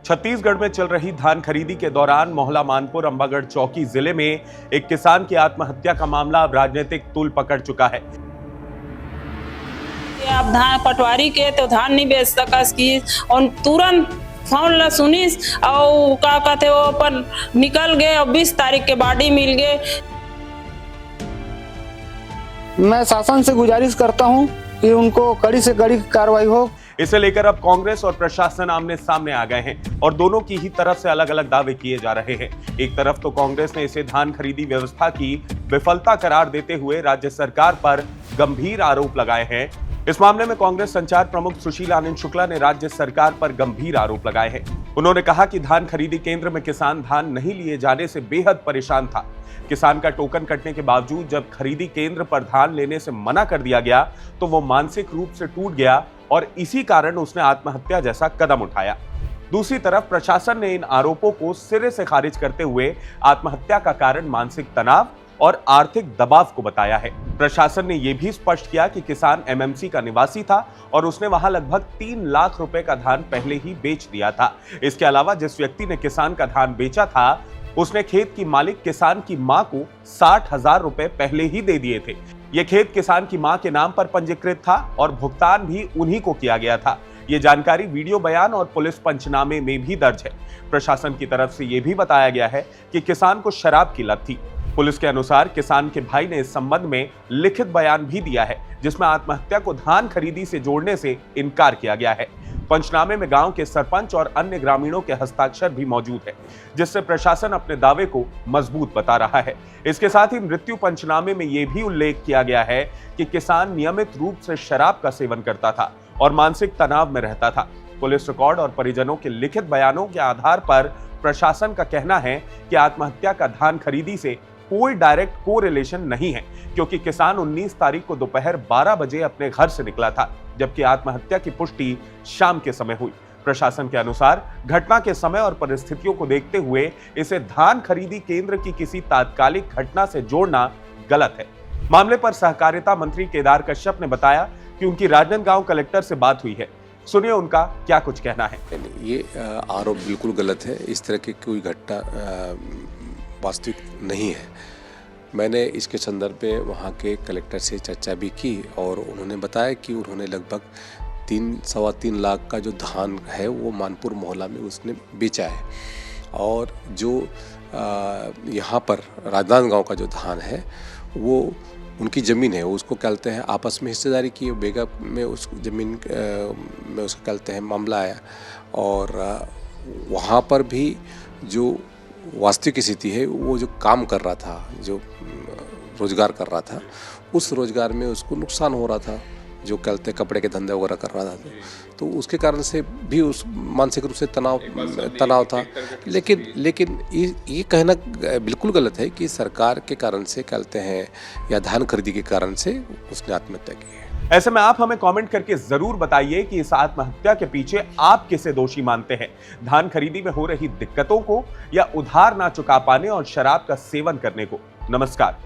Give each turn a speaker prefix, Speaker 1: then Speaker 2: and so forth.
Speaker 1: छत्तीसगढ़ में चल रही धान खरीदी के दौरान मोहला मानपुर अंबागढ़ चौकी जिले में एक किसान की आत्महत्या का मामला अब राजनीतिक तूल पकड़ चुका है।
Speaker 2: अब धान पटवारी के तो धान नहीं बेच सकस की और तुरंत फोन ला सुनिस और का कहते वो पर निकल गए और 20 तारीख के बाडी मिल गए।
Speaker 3: मैं शासन से गुजारिश करता हूं कि उनको कड़ी से कड़ी कार्रवाई हो।
Speaker 1: इसे लेकर अब कांग्रेस और प्रशासन आमने सामने आ गए हैं और दोनों की ही तरफ से अलग अलग दावे किए जा रहे हैं। एक तरफ तो कांग्रेस ने इसे धान खरीदी व्यवस्था की विफलता करार देते हुए राज्य सरकार पर गंभीर आरोप लगाए हैं। इस मामले में कांग्रेस संचार प्रमुख सुशील आनंद शुक्ला ने राज्य सरकार पर गंभीर आरोप लगाए हैं। उन्होंने कहा कि धान खरीदी केंद्र में किसान धान नहीं लिए जाने से बेहद परेशान था। किसान का टोकन कटने के बावजूद जब खरीदी केंद्र पर धान लेने से मना कर दिया गया तो वो मानसिक रूप से टूट गया और इसी कारण उसने आत्महत्या जैसा कदम उठाया। दूसरी तरफ प्रशासन ने इन आरोपों को सिरे से खारिज करते हुए आत्महत्या का कारण मानसिक तनाव और आर्थिक दबाव को बताया है। प्रशासन ने यह भी स्पष्ट किया कि किसान एमएमसी का निवासी था और उसने वहां लगभग 3 लाख रुपए का धान पहले ही बेच दिया था। इसके अलावा जिस व्यक्ति ने किसान का धान बेचा था उसने खेत की मालिक किसान की मां को 60,000 रुपए पहले ही दे दिए थे। यह खेत किसान की मां के नाम पर पंजीकृत था और भुगतान भी उन्हीं को किया गया था। यह जानकारी वीडियो बयान और पुलिस पंचनामे में भी दर्ज है। प्रशासन की तरफ से यह भी बताया गया है कि किसान को शराब की लत थी। पुलिस के अनुसार किसान के भाई ने इस संबंध में लिखित बयान भी दिया है जिसमें आत्महत्या को धान खरीदी से जोड़ने से इनकार किया गया है। पंचनामे में गांव के सरपंच और अन्य ग्रामीणों के हस्ताक्षर भी मौजूद है जिससे प्रशासन अपने दावे को मजबूत बता रहा है। इसके साथ ही मृत्यु पंचनामे में यह भी उल्लेख किया गया है कि किसान नियमित रूप से शराब का सेवन करता था और मानसिक तनाव में रहता था। पुलिस रिकॉर्ड और परिजनों के लिखित बयानों के आधार पर प्रशासन का कहना है कि आत्महत्या का धान खरीदी से कोई डायरेक्ट कोरिलेशन नहीं है क्योंकि किसान 19 तारीख को दोपहर 12 बजे अपने घर से निकला था जबकि आत्महत्या की पुष्टि शाम के समय हुई। प्रशासन के अनुसार घटना के समय और परिस्थितियों को देखते हुए इसे धान खरीदी केंद्र की किसी तात्कालिक घटना से जोड़ना गलत है। मामले पर सहकारिता मंत्री केदार कश्यप ने बताया कि उनकी राजनांदगांव कलेक्टर से बात हुई है। सुनिए उनका क्या कुछ कहना है।
Speaker 4: ये आरोप बिल्कुल गलत है। इस तरह की कोई घटना वास्तविक नहीं है। मैंने इसके संदर्भ में वहाँ के कलेक्टर से चर्चा भी की और उन्होंने बताया कि उन्होंने लगभग 3-3.25 लाख का जो धान है वो मानपुर मोहल्ला में उसने बेचा है और जो यहाँ पर राजनांदगांव का जो धान है वो उनकी ज़मीन है, उसको कहते हैं आपस में हिस्सेदारी की बेगा में उस ज़मीन में उसको कहते हैं मामला आया और वहाँ पर भी जो वास्तविक स्थिति है वो जो काम कर रहा था, जो रोजगार कर रहा था, उस रोजगार में उसको नुकसान हो रहा था, जो कहते कपड़े के धंधे वगैरह कर रहा था तो उसके कारण से भी उस मानसिक रूप से तनाव था। लेकिन ये कहना बिल्कुल गलत है कि सरकार के कारण से कहते हैं या धान खरीदी के कारण से उसने आत्महत्या की है।
Speaker 1: ऐसे में आप हमें कमेंट करके जरूर बताइए कि इस आत्महत्या के पीछे आप किसे दोषी मानते हैं, धान खरीदी में हो रही दिक्कतों को या उधार ना चुका पाने और शराब का सेवन करने को। नमस्कार।